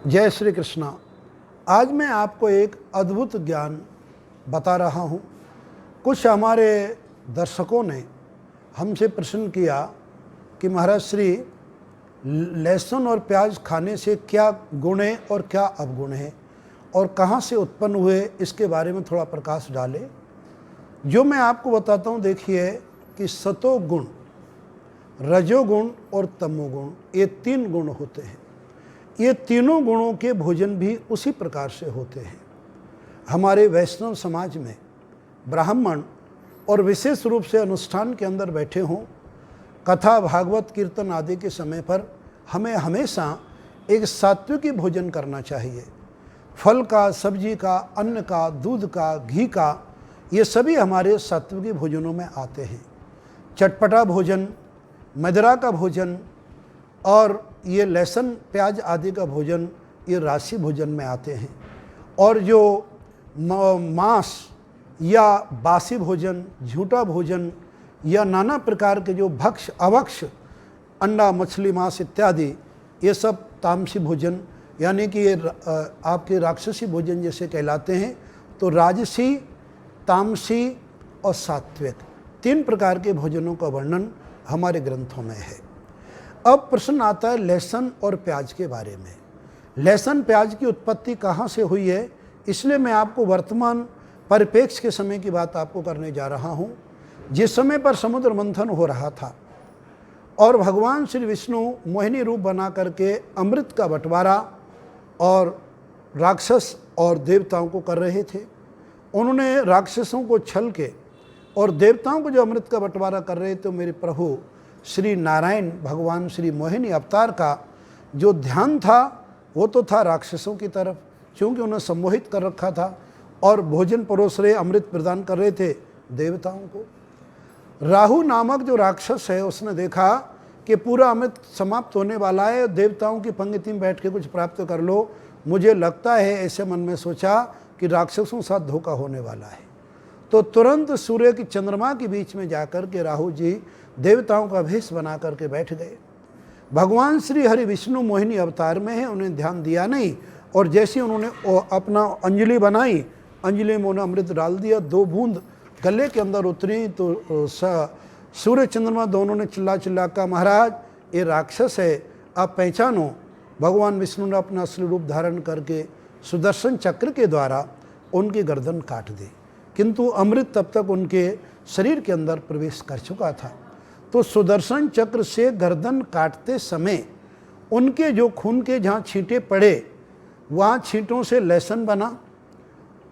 जय श्री कृष्णा। आज मैं आपको एक अद्भुत ज्ञान बता रहा हूँ। कुछ हमारे दर्शकों ने हमसे प्रश्न किया कि महाराज श्री, लहसुन और प्याज खाने से क्या गुण है और क्या अवगुण है और कहाँ से उत्पन्न हुए, इसके बारे में थोड़ा प्रकाश डालें। जो मैं आपको बताता हूँ, देखिए कि सतोगुण, रजोगुण और तमोगुण, ये तीन गुण होते हैं। ये तीनों गुणों के भोजन भी उसी प्रकार से होते हैं। हमारे वैष्णव समाज में ब्राह्मण और विशेष रूप से अनुष्ठान के अंदर बैठे हों, कथा भागवत कीर्तन आदि के समय पर हमें हमेशा एक सात्विकी भोजन करना चाहिए। फल का, सब्जी का, अन्न का, दूध का, घी का, ये सभी हमारे सात्विकी भोजनों में आते हैं। चटपटा भोजन, मदिरा का भोजन और ये लहसुन प्याज आदि का भोजन, ये राशि भोजन में आते हैं। और जो मांस या बासी भोजन, झूठा भोजन या नाना प्रकार के जो भक्ष अभक्ष, अंडा मछली मांस इत्यादि, ये सब तामसी भोजन, यानी कि ये आपके राक्षसी भोजन जैसे कहलाते हैं। तो राजसी, तामसी और सात्विक, तीन प्रकार के भोजनों का वर्णन हमारे ग्रंथों में है। अब प्रश्न आता है लहसुन और प्याज के बारे में। लहसुन प्याज की उत्पत्ति कहाँ से हुई है, इसलिए मैं आपको वर्तमान परिप्रेक्ष्य के समय की बात आपको करने जा रहा हूँ। जिस समय पर समुद्र मंथन हो रहा था और भगवान श्री विष्णु मोहिनी रूप बना करके अमृत का बंटवारा और राक्षस और देवताओं को कर रहे थे। उन्होंने राक्षसों को छल के और देवताओं को जो अमृत का बंटवारा कर रहे थे, मेरे प्रभु श्री नारायण भगवान श्री मोहिनी अवतार का जो ध्यान था वो तो था राक्षसों की तरफ, क्योंकि उन्हें सम्मोहित कर रखा था और भोजन परोस रहे, अमृत प्रदान कर रहे थे देवताओं को। राहु नामक जो राक्षस है, उसने देखा कि पूरा अमृत समाप्त होने वाला है, देवताओं की पंक्ति में बैठ के कुछ प्राप्त कर लो। मुझे लगता है, ऐसे मन में सोचा कि राक्षसों के साथ धोखा होने वाला है। तो तुरंत सूर्य की चंद्रमा के बीच में जाकर के राहु जी देवताओं का भेष बना करके बैठ गए। भगवान श्री हरि विष्णु मोहिनी अवतार में है, उन्हें ध्यान दिया नहीं। और जैसे उन्होंने अपना अंजलि बनाई, अंजलि में उन्होंने अमृत डाल दिया, 2 बूंद गले के अंदर उतरी तो सूर्य चंद्रमा दोनों ने चिल्ला चिल्ला कहा, महाराज ये राक्षस है, आप पहचानो। भगवान विष्णु ने अपना असली रूप धारण करके सुदर्शन चक्र के द्वारा उनकी गर्दन काट दी, किंतु अमृत तब तक उनके शरीर के अंदर प्रवेश कर चुका था। तो सुदर्शन चक्र से गर्दन काटते समय उनके जो खून के जहाँ छींटे पड़े, वहाँ छींटों से लहसुन बना,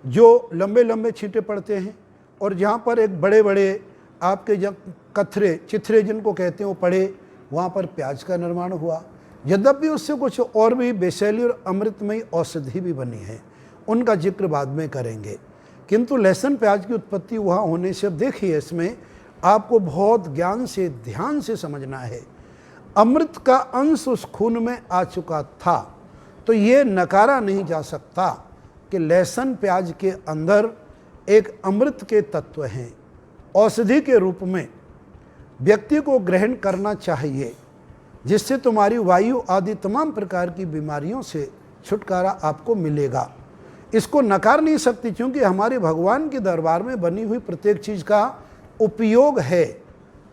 जो लंबे लंबे छींटे पड़ते हैं, और जहाँ पर एक बड़े बड़े आपके जब कथरे, चिथरे जिनको कहते हैं, वो पड़े, वहाँ पर प्याज का निर्माण हुआ। यद्यपि उससे कुछ और भी बेशैली और अमृतमयी औषधि भी बनी है, उनका जिक्र बाद में करेंगे। किंतु लहसुन प्याज की उत्पत्ति वहाँ होने से, अब देखिए इसमें आपको बहुत ज्ञान से, ध्यान से समझना है। अमृत का अंश उस खून में आ चुका था, तो ये नकारा नहीं जा सकता कि लहसुन प्याज के अंदर एक अमृत के तत्व हैं। औषधि के रूप में व्यक्ति को ग्रहण करना चाहिए, जिससे तुम्हारी वायु आदि तमाम प्रकार की बीमारियों से छुटकारा आपको मिलेगा। इसको नकार नहीं सकती, क्योंकि हमारे भगवान के दरबार में बनी हुई प्रत्येक चीज़ का उपयोग है,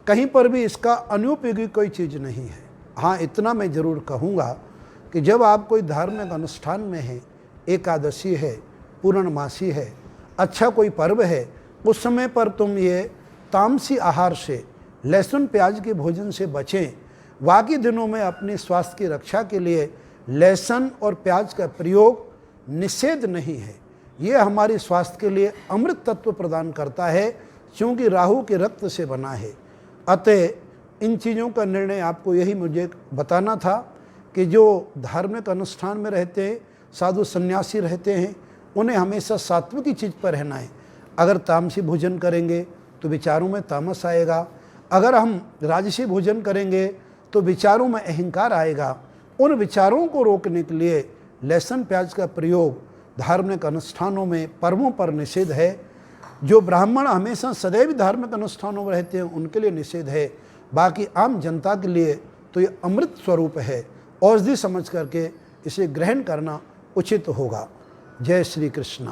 कहीं पर भी इसका अनुपयोगी कोई चीज़ नहीं है। हाँ, इतना मैं ज़रूर कहूँगा कि जब आप कोई धार्मिक अनुष्ठान में हैं, एकादशी है, पूर्णमासी है, अच्छा कोई पर्व है, उस समय पर तुम ये तामसी आहार से, लहसुन प्याज के भोजन से बचें। बाकी दिनों में अपने स्वास्थ्य की रक्षा के लिए लहसुन और प्याज का प्रयोग निषेध नहीं है। ये हमारे स्वास्थ्य के लिए अमृत तत्व प्रदान करता है, क्योंकि राहु के रक्त से बना है। अतः इन चीज़ों का निर्णय आपको यही मुझे बताना था कि जो धार्मिक अनुष्ठान में रहते हैं, साधु सन्यासी रहते हैं, उन्हें हमेशा सात्विकी चीज़ पर रहना है। अगर तामसी भोजन करेंगे तो विचारों में तामस आएगा, अगर हम राजसी भोजन करेंगे तो विचारों में अहंकार आएगा। उन विचारों को रोकने के लिए लहसुन प्याज का प्रयोग धार्मिक अनुष्ठानों में, पर्वों पर निषेध है। जो ब्राह्मण हमेशा सदैव धार्मिक अनुष्ठानों में रहते हैं, उनके लिए निषेध है। बाकी आम जनता के लिए तो ये अमृत स्वरूप है। औषधि समझ करके इसे ग्रहण करना उचित होगा। जय श्री कृष्ण।